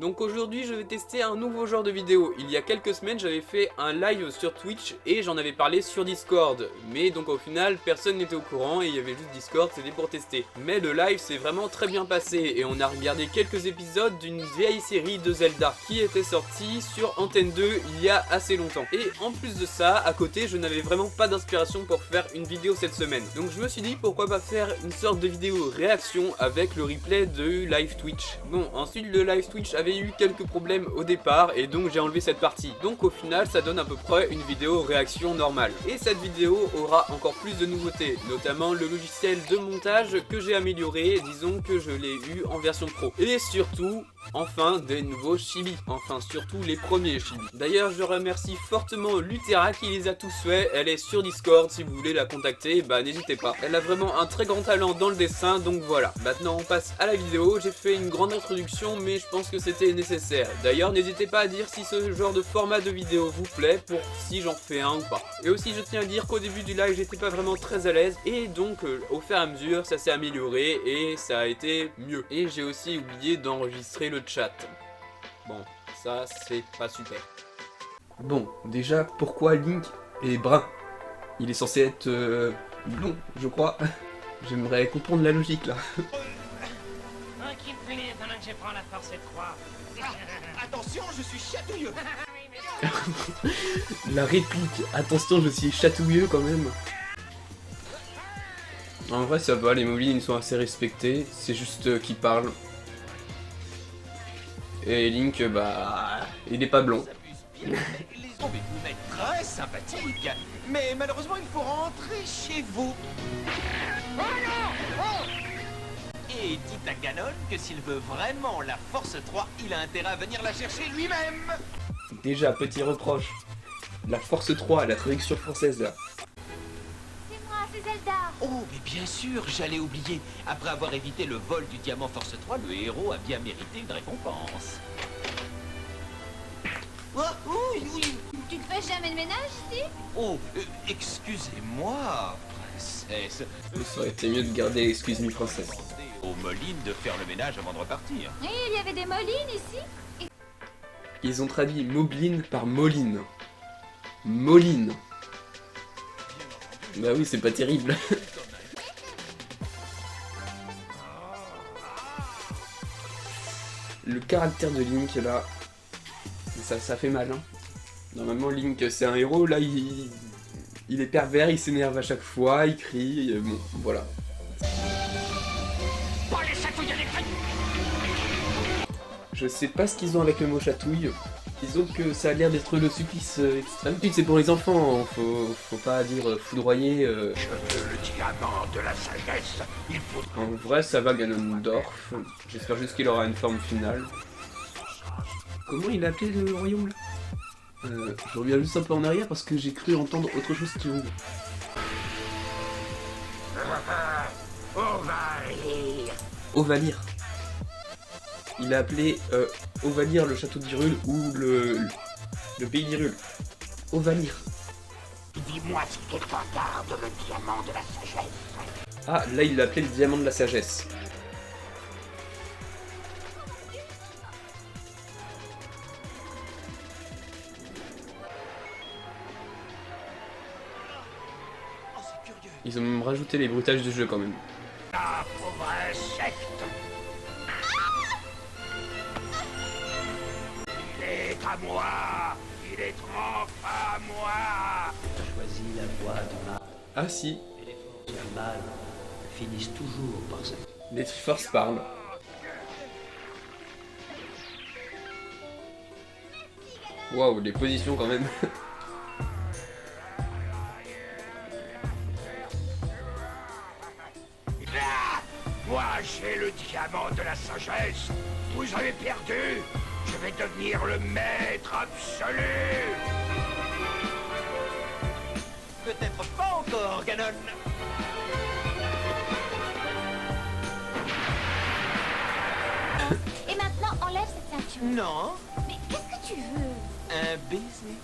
Donc aujourd'hui je vais tester un nouveau genre de vidéo. Il y a quelques semaines j'avais fait un live sur Twitch et j'en avais parlé sur Discord. Mais donc au final personne n'était au courant et il y avait juste Discord, c'était pour tester. Mais le live s'est vraiment très bien passé et on a regardé quelques épisodes d'une vieille série de Zelda qui était sortie sur Antenne 2 il y a assez longtemps. Et en plus de ça, à côté je n'avais vraiment pas d'inspiration pour faire une vidéo cette semaine. Donc je me suis dit pourquoi pas faire une sorte de vidéo réaction avec le replay de live Twitch. Bon, ensuite le live Twitch avait eu quelques problèmes au départ et donc j'ai enlevé cette partie. Donc au final ça donne à peu près une vidéo réaction normale. Et cette vidéo aura encore plus de nouveautés, notamment le logiciel de montage que j'ai amélioré, disons que je l'ai eu en version pro. Et surtout, enfin des nouveaux chibis, enfin surtout les premiers chibis. D'ailleurs je remercie fortement Lutera qui les a tous faits, elle est sur Discord, si vous voulez la contacter, bah n'hésitez pas. Elle a vraiment un très grand talent dans le dessin, donc voilà. Maintenant on passe à la vidéo, j'ai fait une grande introduction mais je pense que c'était nécessaire. D'ailleurs n'hésitez pas à dire si ce genre de format de vidéo vous plaît, pour si j'en fais un ou pas. Et aussi je tiens à dire qu'au début du live j'étais pas vraiment très à l'aise, et donc au fur et à mesure ça s'est amélioré et ça a été mieux. Et j'ai aussi oublié d'enregistrer le chat. Bon, ça c'est pas super. Bon, déjà, pourquoi Link est brun? Il est censé être blond, je crois. J'aimerais comprendre la logique là. Qui me plaît pendant que je prends la force 3. Attention, je suis chatouilleux. La réplique, attention je suis chatouilleux quand même. En vrai ça va, les mobilines ils sont assez respectés, c'est juste qu'ils parlent. Et Link, bah, il est pas blond. Les zombies vous êtes très sympathiques, mais malheureusement il faut rentrer chez vous. Oh non! Oh! Et dites à Ganon que s'il veut vraiment la Force 3, il a intérêt à venir la chercher lui-même. Déjà, petit reproche. La Force 3, la traduction française là. C'est moi, c'est Zelda. Oh, mais bien sûr, j'allais oublier. Après avoir évité le vol du diamant Force 3, le héros a bien mérité une récompense. Oh, oui, oui. Tu ne fais jamais de ménage ici? Oh, excusez-moi, princesse. Ça aurait été mieux de garder excuse-moi princesse. Aux Molines de faire le ménage avant de repartir. Et il y avait des molines ici? Ils ont traduit Mobeline par Moline. Moline. Bah oui, c'est pas terrible. Le caractère de Link là, ça fait mal hein. Normalement Link c'est un héros, là il est pervers, il s'énerve à chaque fois, il crie, bon voilà. Je sais pas ce qu'ils ont avec le mot chatouille. Disons que ça a l'air d'être le supplice extrême. C'est pour les enfants, faut pas dire foudroyer. Je veux le diamant de la sagesse. Il faut... En vrai, ça va Ganondorf. J'espère juste qu'il aura une forme finale. Comment il a appelé le royaume là? Je reviens juste un peu en arrière parce que j'ai cru entendre autre chose qui roule. Ovalir. Ovalir. Il a appelé Ovalir le château d'Hyrule ou le pays d'Hyrule. Ovalir. Dis-moi si quelqu'un garde le diamant de la sagesse. Ah, là il l'a appelé le diamant de la sagesse. Oh, c'est curieux. Ils ont même rajouté les bruitages du jeu quand même. La pauvre secte. Il est à moi. Il est enfin à moi. Choisis la voie du mal, Ah si, et les forces du mal finissent toujours par se... les Triforce parlent. Waouh, les positions quand même. Ah, moi j'ai le diamant de la sagesse. Vous avez perdu. Je vais devenir le maître absolu. Peut-être pas encore, Ganon. Et maintenant, enlève cette ceinture. Non, Mais qu'est-ce que tu veux? un baiser.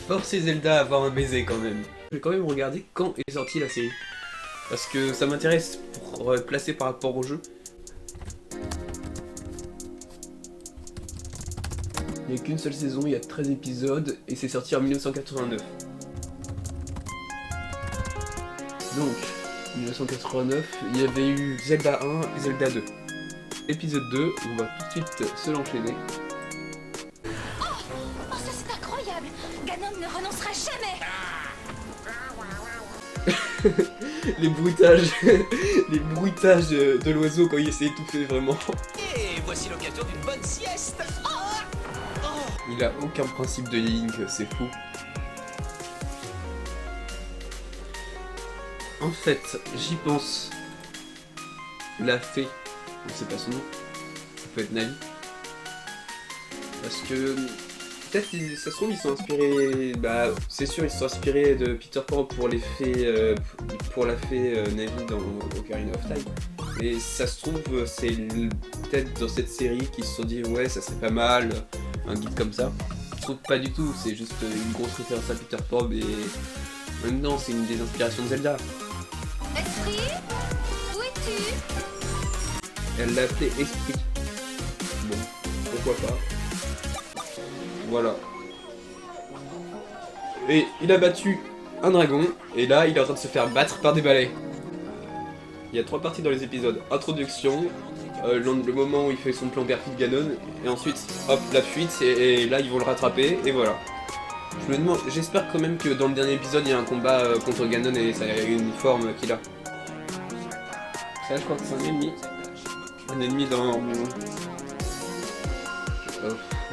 Forcer Zelda à avoir un baiser quand même. Je vais quand même regarder quand est sortie la série. Parce que ça m'intéresse pour placer par rapport au jeu. Il n'y a qu'une seule saison, il y a 13 épisodes et c'est sorti en 1989. Donc, 1989, il y avait eu Zelda 1 et Zelda 2. Épisode 2, on va tout de suite se l'enchaîner. Oh, ça c'est incroyable. Ganon ne renoncera jamais. Les bruitages, les bruitages de l'oiseau quand il s'est étouffé vraiment. Et voici l'occasion d'une bonne sieste. Il a aucun principe de Link, c'est fou. En fait, j'y pense. La fée, on sait pas son nom, ça peut être Navi. Parce que peut-être, ça se trouve, ils sont inspirés. Bah, c'est sûr, ils sont inspirés de Peter Pan pour les fées, pour la fée Navi dans Ocarina of Time. Et ça se trouve, c'est peut-être dans cette série qu'ils se sont dit, ouais, ça serait pas mal, un guide comme ça. Je trouve pas du tout, c'est juste une grosse référence à Peter Pan, mais maintenant, c'est une des inspirations de Zelda. Esprit, où es-tu? Elle l'a appelé Esprit. Bon, pourquoi pas. Voilà. Et il a battu un dragon, et là il est en train de se faire battre par des balais. Il y a 3 parties dans les épisodes. Introduction, le moment où il fait son plan perfide Ganon, et ensuite, hop, la fuite, et là ils vont le rattraper, et voilà. Je me demande, j'espère quand même que dans le dernier épisode il y a un combat contre Ganon et sa uniforme qu'il a. Ça, je crois que c'est un ennemi. Un ennemi dans...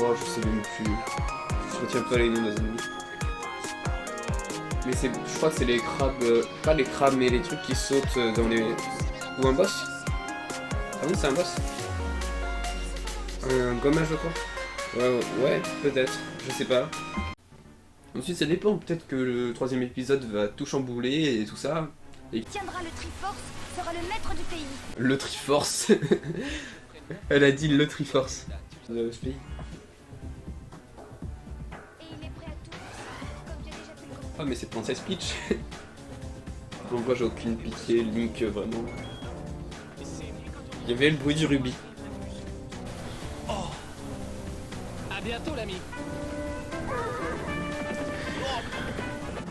oh, je sais même plus. Je retiens pas les noms des ennemis. Mais c'est, je crois que c'est les crabes... pas les crabes, mais les trucs qui sautent dans les... Ou un boss. Ah oui, c'est un boss. Un gommage, je crois. Ouais, peut-être. Je sais pas. Ensuite, ça dépend. Peut-être que le 3e épisode va tout chambouler et tout ça. Et... Tiendra le Triforce, sera le maître du pays. Le Triforce. Elle a dit le Triforce de ce pays. Et il est prêt à tout, comme j'ai déjà pu le constater. Ah mais c'est Princess Peach. Donc moi j'ai aucune pitié, Link vraiment. Il y avait le bruit du rubis. À bientôt, l'ami.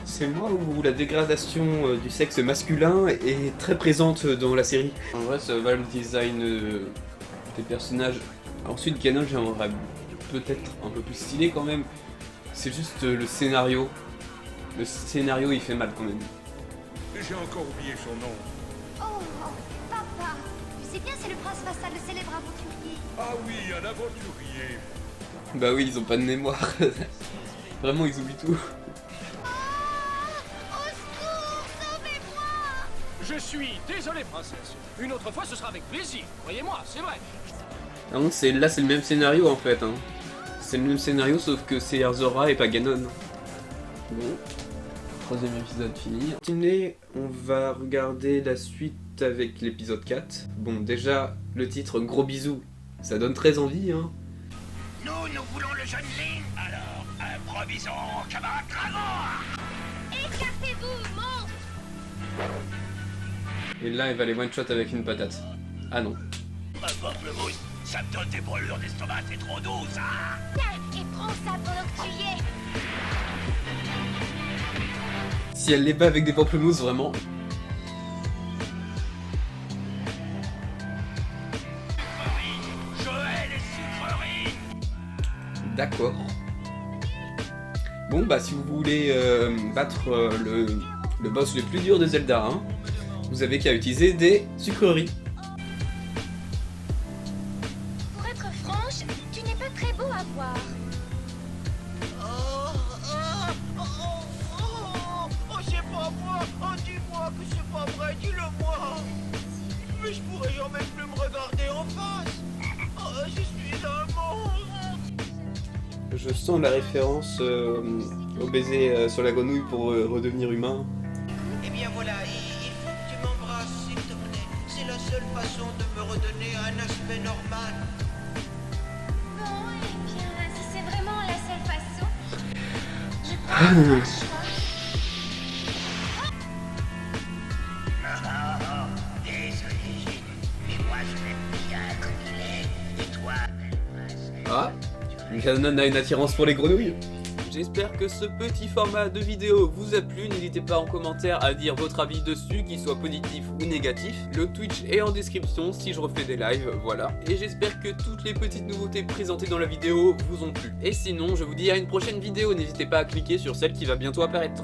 C'est moi où la dégradation du sexe masculin est très présente dans la série. En vrai ça va le design des personnages. Ensuite Ganon j'aimerais peut-être un peu plus stylé quand même. C'est juste le scénario. Le scénario il fait mal quand même. J'ai encore oublié son nom. Oh, papa. Tu sais bien, c'est le prince vassal, le célèbre aventurier. Ah oui, un aventurier. Bah oui ils ont pas de mémoire. Vraiment ils oublient tout. Au secours, sauvez-moi! Je suis désolé, princesse. Une autre fois, ce sera avec plaisir. Croyez-moi, c'est vrai. Ah non, là c'est le même scénario en fait. Hein. C'est le même scénario sauf que c'est Erzora et pas Ganon. Bon. 3e épisode fini. Continuez, on va regarder la suite avec l'épisode 4. Bon déjà, le titre Gros bisous, ça donne très envie hein. Nous voulons le jeune Link. Alors, improvisons, camarade dragon. Écartez-vous, monstre! Et là elle va les one shot avec une patate. Ah non. Un pamplemousse, ça me donne des brûlures d'estomac, c'est trop doux ça. Tiens, et prends ça pendant que tu y es. Si elle les bat avec des pamplemousses vraiment. Joël et sucreries. D'accord. Bon bah si vous voulez battre le boss le plus dur de Zelda 1, vous avez qu'à utiliser des sucreries. Pour être franche, tu n'es pas très beau à voir. C'est pas moi. Oh, dis-moi que c'est pas vrai, dis-le-moi. Mais je pourrais jamais plus me regarder en face. Oh, je suis un monstre. Je sens la référence au baiser sur la grenouille pour redevenir humain. Eh bien voilà, il faut que tu m'embrasses, s'il te plaît. C'est la seule façon de me redonner un aspect normal. Bon, eh bien, si c'est vraiment la seule façon, je crois que le choix. Désolé, mais moi je l'aime bien comme il est. Et toi, belle princesse, Ah, tu Ganon a une attirance pour les grenouilles. J'espère que ce petit format de vidéo vous a plu, n'hésitez pas en commentaire à dire votre avis dessus, qu'il soit positif ou négatif. Le Twitch est en description si je refais des lives, voilà. Et j'espère que toutes les petites nouveautés présentées dans la vidéo vous ont plu. Et sinon, je vous dis à une prochaine vidéo, n'hésitez pas à cliquer sur celle qui va bientôt apparaître.